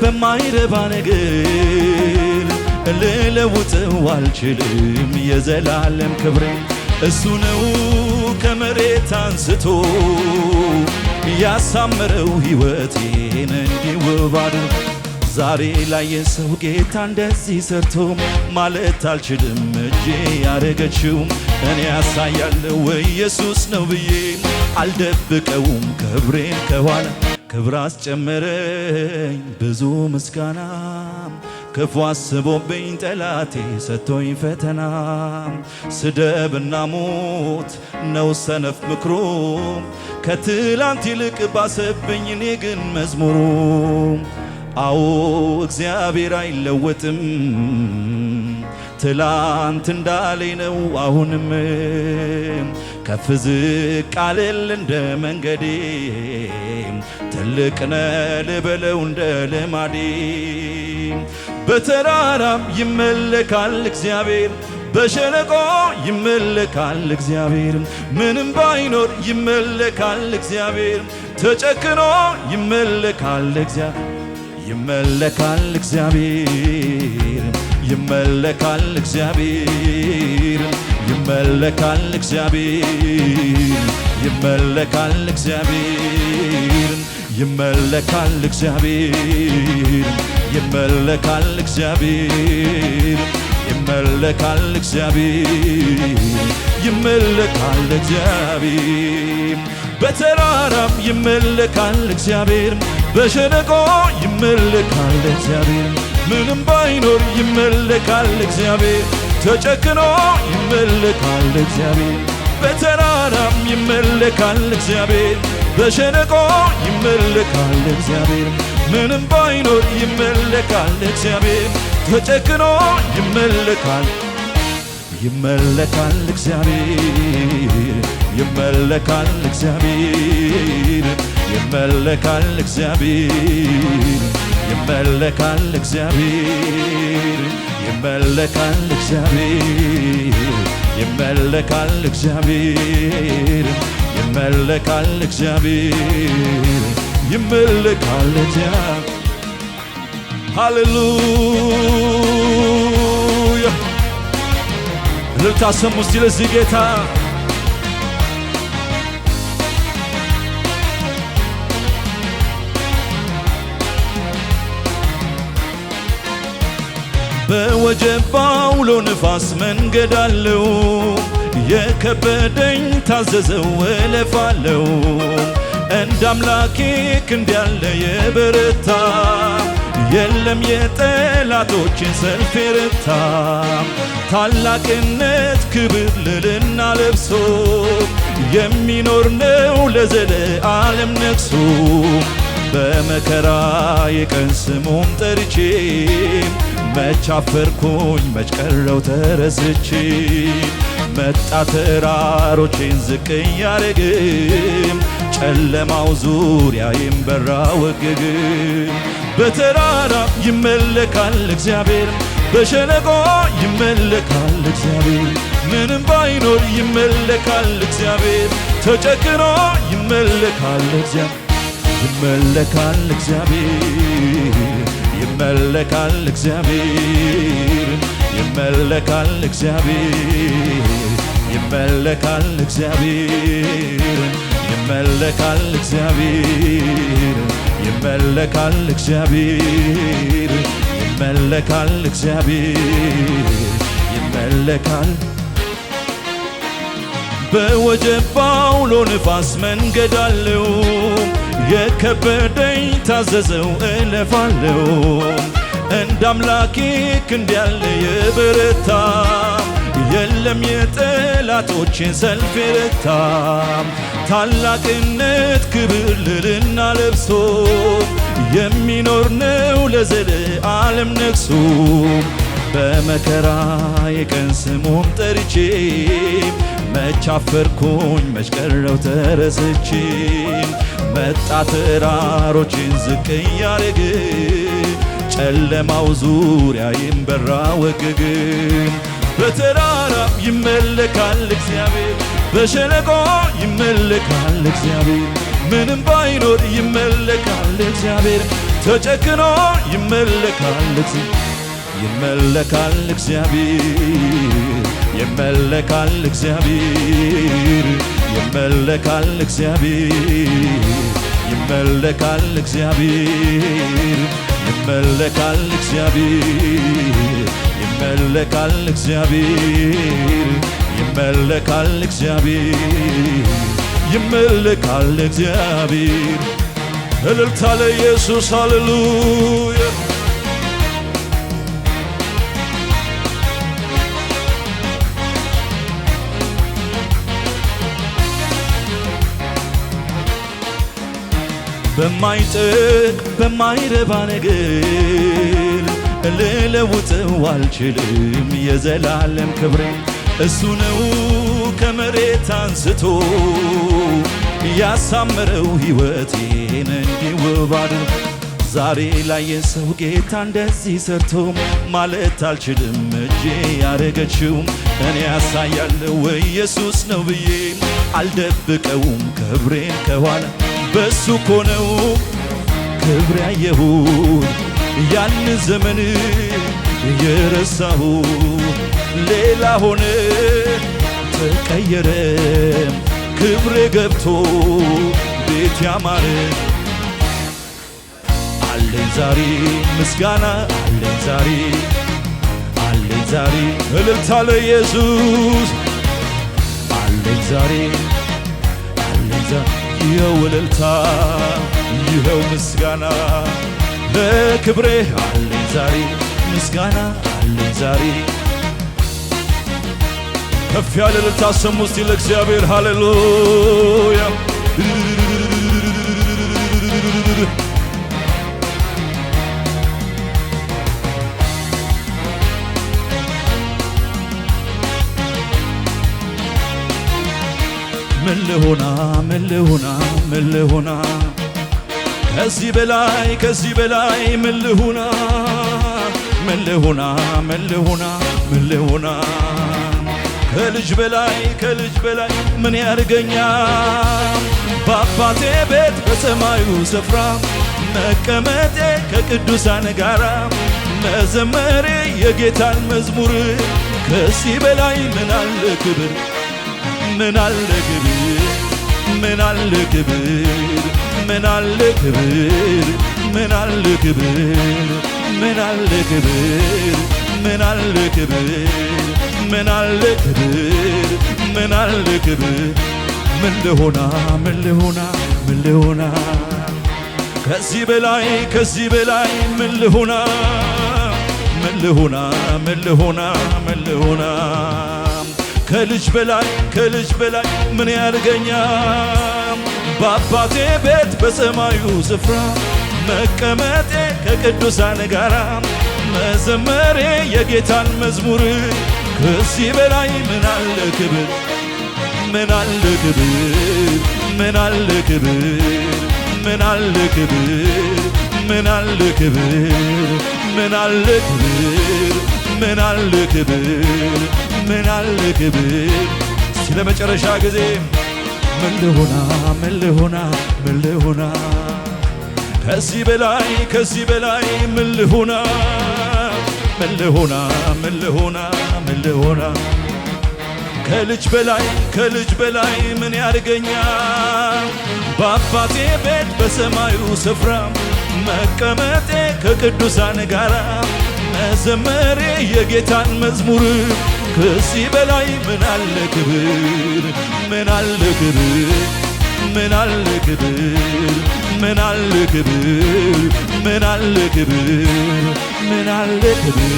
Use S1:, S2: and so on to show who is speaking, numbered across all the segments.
S1: በማይረባ ነገር ልለውጠው አልችልም የዘላለም ክብሬ እሱ ነው ከመሬት አንስቶ ያሳመረው ሕይወቴን እንዲውብ አድርጎ ዛሬ ላይ የሰው ጌታ እንደዚህ ሰርቶ ማለት አልችልም እጄ ያረገችው እኔ ያሳያለው ኢየሱስ ነው ብዬ አልደብቀውም ክብሬን ከኋላ ክብር አስጨመረኝ ብዙ ምስጋና ክፉ አስቦብኝ ጠላቴ ሰጥቶኝ ፈተና ስደብና ሞት ነው ሰነፍ ምክሩ ከትላንት ይልቅ ባሰብኝ እኔ ግን መዝሙሩ አዎ እግዚአብሔር አይለወጥም ትላንት እንዳለኝ ነው አሁንም ከፍ ዝቅ አልል እንደ መንገዴ ትልቅ ነህ ልበለው እንደ ልማዴ በተራራም ይመለካል እግዚአብሔር በሸለቆ ይመለካል እግዚአብሔር ምንም ባይኖር ይመለካል እግዚአብሔር ተጨክኖ ይመለካል እግዚአብሔር ይመለካል እግዚአብሔር ይመለካል እግዚአብሔር ይመለካል እግዚአብሔር ይመለካል እግዚአብሔር ይመለካል እግዚአብሔር ይመለካል እግዚአብሔር ይመለካል እግዚአብሔር ይመለካል እግዚአብሔር በተራራም ይመለካል እግዚአብሔር በሸለቆ ይመለካል እግዚአብሔር ምንም ባይኖር ይመለካል እግዚአብሔር ተጨክኖ ይመለካል እግዚአብሔር በተራራም ይመለካል እግዚአብሔር በሸለቆ ይመለካል እግዚአብሔር ምንም ባይኖር ይመለካል እግዚአብሔር ተጨክኖ ይመለካል ይመለካል እግዚአብሔር ይመለካል እግዚአብሔር ይመለካል እግዚአብሔር ይመለካል እግዚአብሔር ይመለካል እግዚአብሔር ይመለካል እግዚአብሔር ይመለካል እግዚአብሔር ይመለካል እግዚአብሔር ሃሌሉያ ልታሰሙ እስቲ ለዚህ ጌታ በወጀብ ባውሎ ንፋስ መንገድ አለው የከበደኝ ታዘዘው እለፋለው እንደ አምላኬ ክንድ ያለ የበረታ የለም የጠላቶችን ሰልፍ የረታ ታላቅነት ክብር ልልና ለብሶ የሚኖር ነው ለዘለዓለም ነግሶ በመከራ የቀን ስሙን ጠርቼ መች አፈርኩኝ መች ቀረው ተረስቼ መጣ ተራሮቼን ዝቅ እያረግም ጨለማው ዙሪያዬን በራ ወገግም በተራራ ይመለካል እግዚአብሔር በሸለቆ ይመለካል እግዚአብሔር ምንም ባይኖር ይመለካል እግዚአብሔር ተጨክኖ ይመለካል እግዚአብሔር ይመለካል እግዚአብሔር ይመለካል እግዚአብሔር ይመለካል እግዚአብሔር ይመለካል እግዚአብሔር ይመለካል እግዚአብሔር ይመለካል እግዚአብሔር ይመለካል እግዚአብሔር ይመለካል በወጀብ ባውሎ ንፋስ መንገድ አለው የከበደኝ ታዘዘው እለፋለው እንደ አምላኬ ክንድ ያለ የበረታ የለም የጠላቶችን ሰልፍ የረታ ታላቅነት ክብር ልልና ለብሶ የሚኖር ነው ለዘለዓለም ነግሶ በመከራ የቀን ስሙን ጠርቼ መች አፈርኩኝ መች ቀረው ተረስቼ መጣ ተራሮችን ዝቅ እያረግ ጨለማው ዙሪያዬን በራ ወገግ በተራራ ይመለካል እግዚአብሔር በሸለቆ ይመለካል እግዚአብሔር ምንም ባይኖር ይመለካል እግዚአብሔር ተጨክኖ ይመለካል ይመለካል እግዚአብሔር ይመለካል እግዚአብሔር ይመለካል እግዚአብሔር ይመለካል እግዚአብሔር ይመለካል እግዚአብሔር ይመለካል እግዚአብሔር ይመለካል እግዚአብሔር ይመለካል እግዚአብሔር እልልታ ለኢየሱስ ሃሌሉያ በማይረባ ነገር ልለውጠው አልችልም የዘላለም ክብሬ እሱ ነው ከመሬት አንስቶ ያሳመረው ሕይወቴን እንዲውብ አድርጎ ዛሬ ላይ የሰው ጌታ እንደዚህ ሰርቶ ማለት አልችልም እጄ ያረገችው እኔ ያሳያለሁ ኢየሱስ ነው ብዬ አልደብቀውም ክብሬን ከኋላ በሱ እኮ ነው ክብር ያየሁት ያን ዘመን የረሳሁ ሌላ ሆነ ተቀየረ ክብሬ ገብቶ ቤት ያማረ አለኝ ዛሬ ምስጋና አለኝ ዛሬ እልልታ ለኢየሱስ አለኝ ዛሬ ይኸው እልልታ ይኸው ምስጋና ለክብሬ አለኝ ዛሬ ምስጋና አለኝ ዛሬ ከፍ ያለ እልልታ ሰሙ እስቲ ለእግዚአብሔር ሃሌሉያ ምን ልሆና ከዚህ በላይ ምን ልሆና ከልጅ በላይ ምን ያርገኛል በአባቴ ቤት በሰማዩ ስፍራ መቀመጤ ከቅዱሳን ጋራ መዘመሬ የጌታን መዝሙር ከዚህ በላይ ምን አለ ክብር ምን አለ ክብር ምን አለ ክብር ምን አለ ክብር ምን አለ ክብር ምን አለ ክብር ምን አለ ክብር ምን አለ ክብር ምን አለ ክብር ምን ልሆና ከዚህ በላይ ምን ልሆና ከልጅ በላይ ምን ያርገኛል በአባቴ ቤት በሰማዩ ስፍራ መቀመጤ ከቅዱሳን ጋራ መዘመሬ የጌታን መዝሙር ከዚህ በላይ ምን አለ ክብር ምን አለ ክብር ምን አለ ክብር ምን አለ ክብር ምን አለ ክብር ምን አለ ክብር ምን አለ ክብር ምን አለ ክብር ስለ መጨረሻ ጊዜ ምን ልሆና ከዚህ በላይ ምን ልሆና ከልጅ በላይ ምን ያርገኛል በአባቴ ቤት በሰማዩ ስፍራ መቀመጤ ከቅዱሳን ጋራ መዘመሬ የጌታን መዝሙር ከዚህ በላይ ምን አለ ክብር ምን አለ ክብር ምን አለ ክብር ምን አለ ክብር ምን አለ ክብር ምን አለ ክብር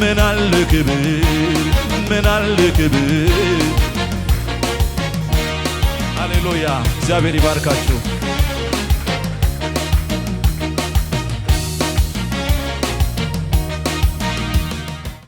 S1: ምን አለ ክብር ምን አለ ክብር ሃሌሉያ እግዚአብሔር ይባርካችሁ